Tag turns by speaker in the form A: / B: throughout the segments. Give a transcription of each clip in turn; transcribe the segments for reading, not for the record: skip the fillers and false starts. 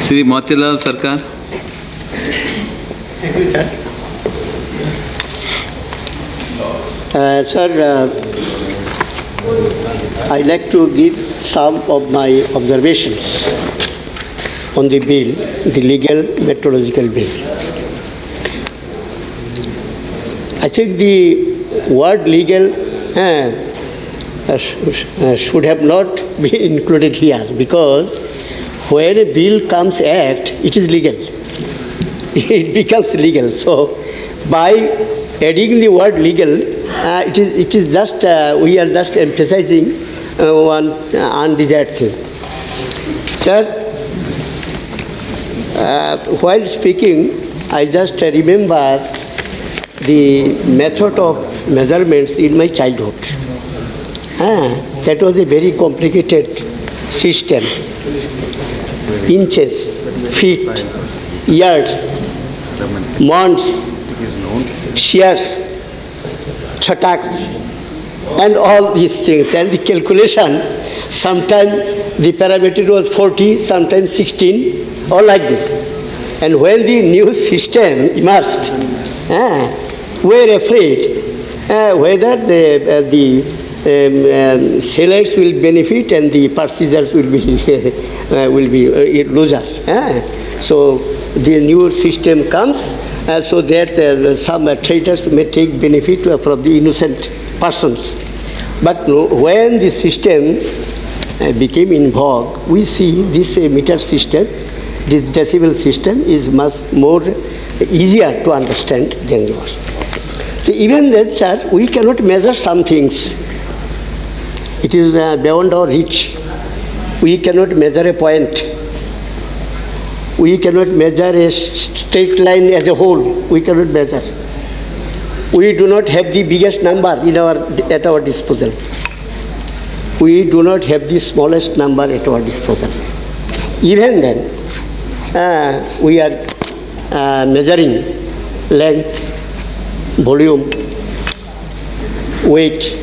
A: Shri Motilal Sarkar.
B: Sir, I'd like to give some of my observations on the bill, the legal metrological bill. I think the word legal should have not been included here, because when a bill comes act, it is legal. It becomes legal. So by adding the word legal, it is just we are just emphasizing one undesired thing. Sir, while speaking, I just remember the method of measurements in my childhood. That was a very complicated system. Inches, feet, yards, months, shares, chataks, and all these things. And the calculation, sometimes the parameter was 40, sometimes 16, or like this. And when the new system emerged, we were afraid whether the sellers will benefit and the purchasers will be loser. So the new system comes so that some traders may take benefit from the innocent persons. But when the system became in vogue, we see this meter system, this decibel system is much more easier to understand than yours. So even then, sir, we cannot measure some things. It is beyond our reach. We cannot measure a point. We cannot measure a straight line as a whole. We cannot measure. We do not have the biggest number at our disposal. We do not have the smallest number at our disposal. Even then, we are measuring length, volume, weight,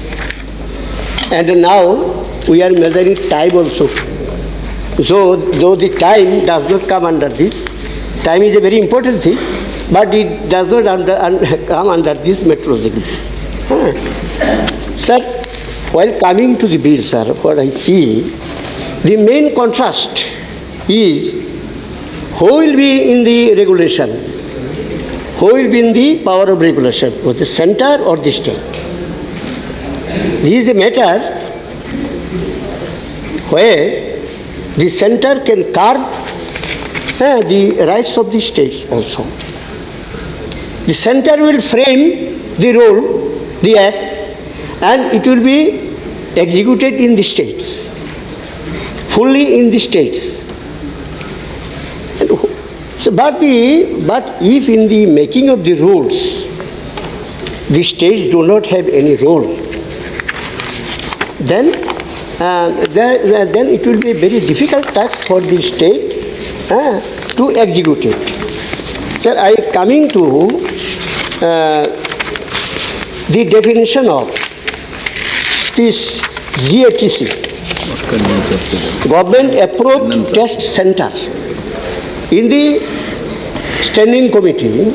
B: and now we are measuring time also. So though the time does not come under this, time is a very important thing, but it does not come under this metrological. Sir, while coming to the bill, sir, what I see, the main contrast is who will be in the regulation, who will be in the power of regulation, or the center or the state. This is a matter where the center can curb the rights of the states also. The center will frame the rule, the act, and it will be executed in the states, fully in the states. But if in the making of the rules, the states do not have any role, then it will be a very difficult task for the state to execute it. Sir, I am coming to the definition of this GATC, Government Approved Test Center. In the standing committee,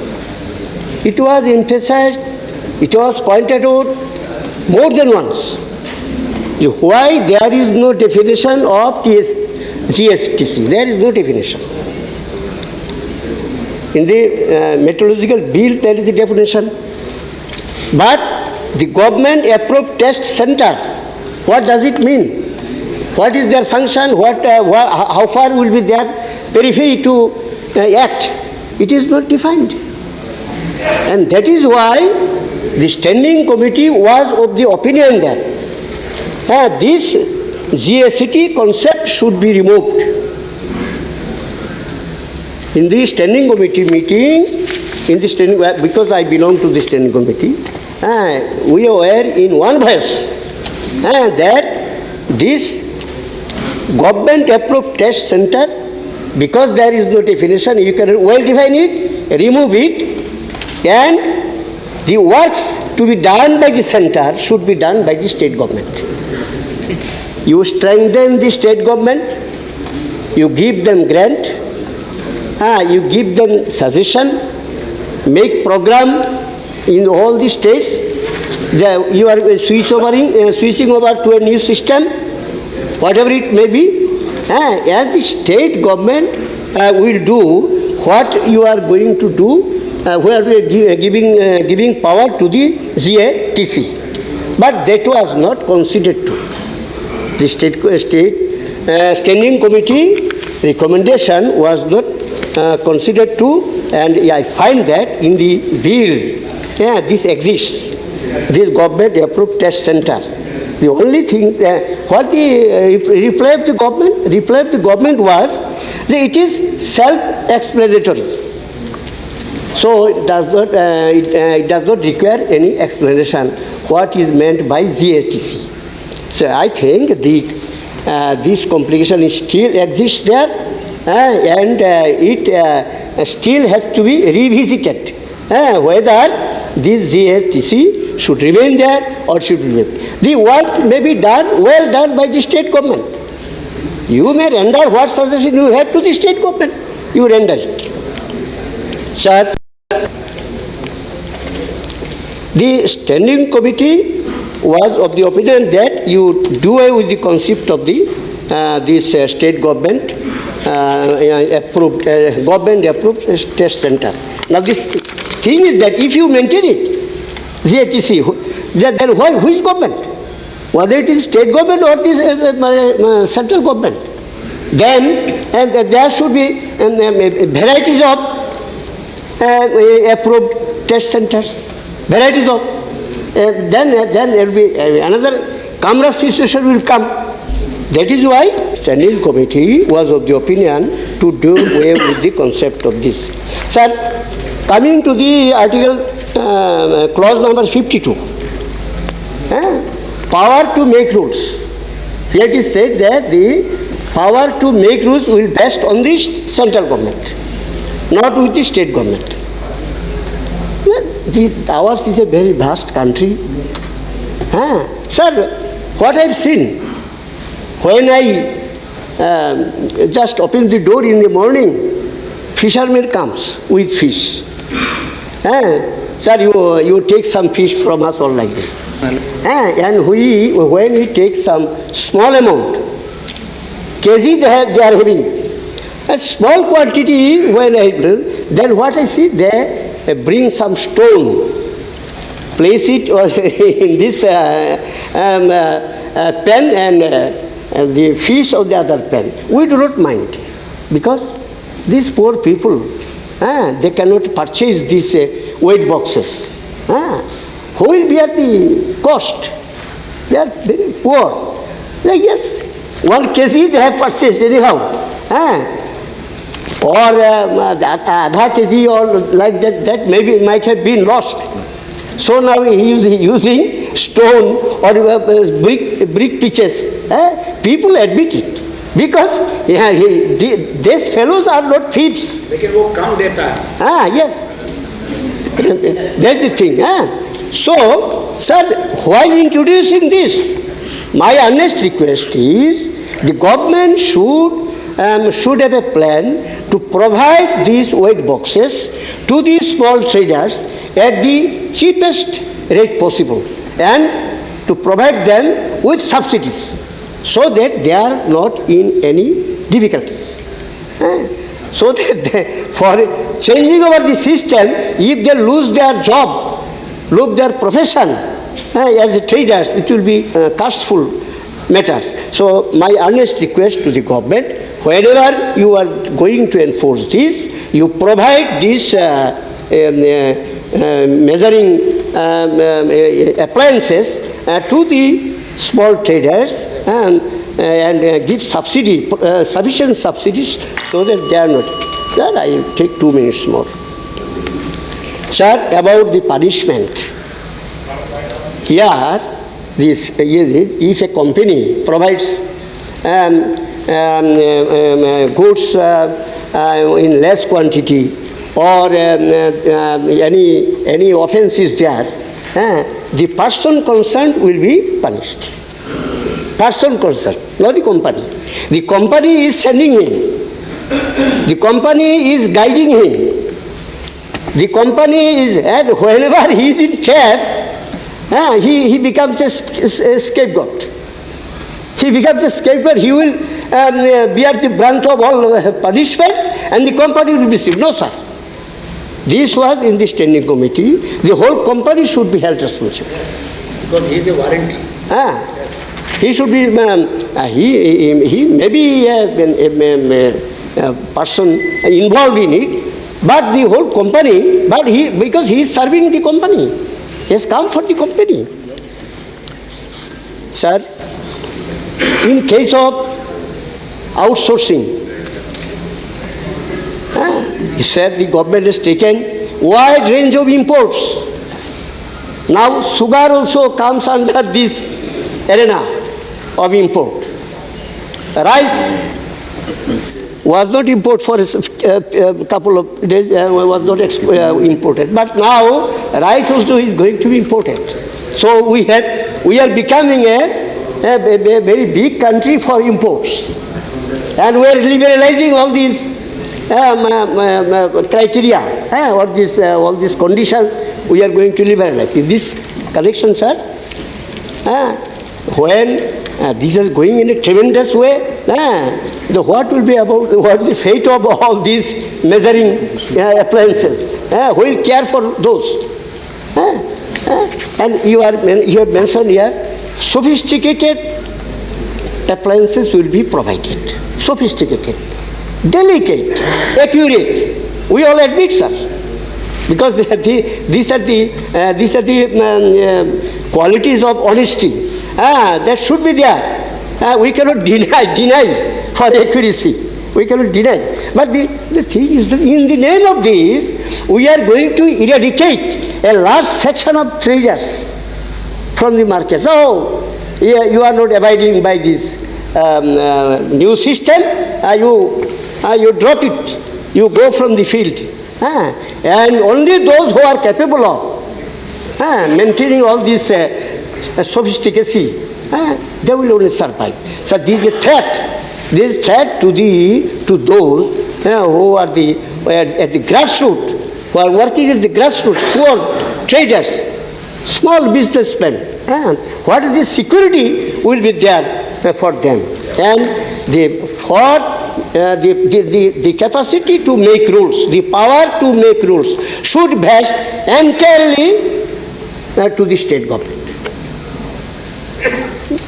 B: it was emphasized, it was pointed out more than once why there is no definition of GSTC. There is no definition. In the meteorological bill, there is a definition. But the government approved test center, what does it mean? What is their function? How far will be their periphery to act? It is not defined. And that is why the standing committee was of the opinion that this GST concept should be removed. In the standing committee meeting, because I belong to the standing committee, we were in one voice that this government approved test center, because there is no definition, you can well define it, remove it, and the works to be done by the center should be done by the state government. You strengthen the state government, you give them grant, You give them suggestion, make program in all the states. You are switching over to a new system, whatever it may be, and the state government will do what you are going to do, where we are giving power to the GATC. But that was not considered to. The state standing committee recommendation was not considered to, and I find that in the bill, this exists. This government approved test center. The only thing, what the reply of the government was that it is self-explanatory. So it does not require any explanation what is meant by GATC. So I think this complication still exists there, and it still has to be revisited, whether this GATC should remain there or should remain. The work may be well done by the state government. You may render what suggestion you have to the state government. You render it. Sir, the standing committee was of the opinion that you do away with the concept of this state government approved test center. Now this thing is that if you maintain it, GATC, then which government? Whether it is state government or this central government. Then there should be varieties of approved test centers. Varieties of. Then there will be another camera situation will come. That is why standing committee was of the opinion to do away with the concept of this. Sir, coming to the article clause number 52, power to make rules. Here it is said that the power to make rules will rest on the central government, not with the state government. Ours is a very vast country. Sir, what I have seen, when I just open the door in the morning, fisherman comes with fish. Sir, you take some fish from us or like this. And when we take some small amount, kg they are having. A small quantity when I do, then what I see, they bring some stone, place it in this pen and the fish of the other pen. We do not mind because these poor people, they cannot purchase these weight boxes. Who will bear the cost? They are very poor. Yes, 1 kg they have purchased anyhow. Or adha kg or like that, that maybe might have been lost. So now he is using stone or brick pitches. People admit it. Because these fellows are not thieves.
A: They can go count data.
B: Yes. That's the thing. So, sir, while introducing this, my earnest request is the government should have a plan to provide these weight boxes to these small traders at the cheapest rate possible and to provide them with subsidies so that they are not in any difficulties. So that for changing over the system, if they lose their job, lose their profession as traders, it will be costful matters. So my earnest request to the government, wherever you are going to enforce this, you provide these measuring appliances to the small traders and give subsidy, sufficient subsidies so that they are not. Sir, I will take 2 minutes more. Sir, about the punishment. Here, if a company provides goods in less quantity or any offense is there, the person concerned will be punished. Person concerned, not the company. The company is sending in The company is guiding him. The company is, and whenever he is in chair, he becomes a scapegoat. He becomes a scapegoat. He will bear the brunt of all punishments, and the company will receive. No, sir. This was in the standing committee. The whole company should be held responsible.
A: Because he is a warranty.
B: He should be, he may be a person involved in it, but the whole company, because he is serving the company, he has come for the company. Sir, in case of outsourcing, he said the government has taken wide range of imports. Now sugar also comes under this arena of import. Rice was not imported for a couple of days, was not imported. But now rice also is going to be imported. So we are becoming a very big country for imports. And we are liberalizing all these criteria, all these conditions we are going to liberalize. In this connection, sir, when this is going in a tremendous way, what will be about, what is the fate of all these measuring appliances? Who will care for those? And you have mentioned here, sophisticated appliances will be provided. Sophisticated, delicate, accurate. We all admit, sir, because these are the qualities of honesty. That should be there. We cannot deny for accuracy. We cannot deny. But the thing is that in the name of this, we are going to eradicate a large section of traders from the market. So, you are not abiding by this new system. You drop it. You go from the field. And only those who are capable of maintaining all this sophisticacy, they will only survive. So this is a threat. This is threat to those who are at the grassroots, who are working at the grassroots, poor traders, small businessmen. What is the security will be there for them? And the capacity to make rules, the power to make rules should vest entirely to the state government.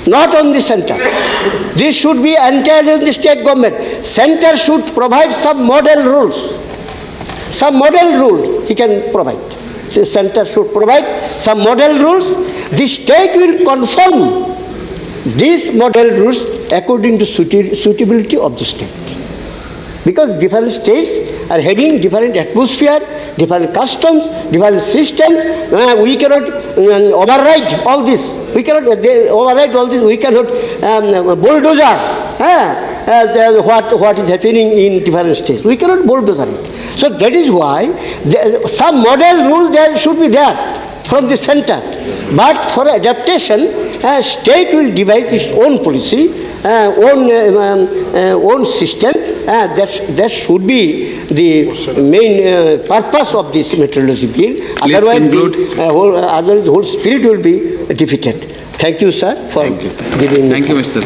B: Not on the center. This should be entirely on the state government. Center should provide some model rules. Some model rule he can provide. The center should provide some model rules. The state will conform these model rules according to suitability of the state. Because different states are having different atmosphere, different customs, different systems. We cannot override all this. We cannot override all this. We cannot bulldozer what is happening in different states. We cannot bulldozer it. So that is why some model rule there should be there from the center. But for adaptation, state will devise its own policy, own system. That should be the main purpose of this meteorology bill. Otherwise, the whole spirit will be defeated. Thank you, sir, for giving me.
C: Thank you, Mr.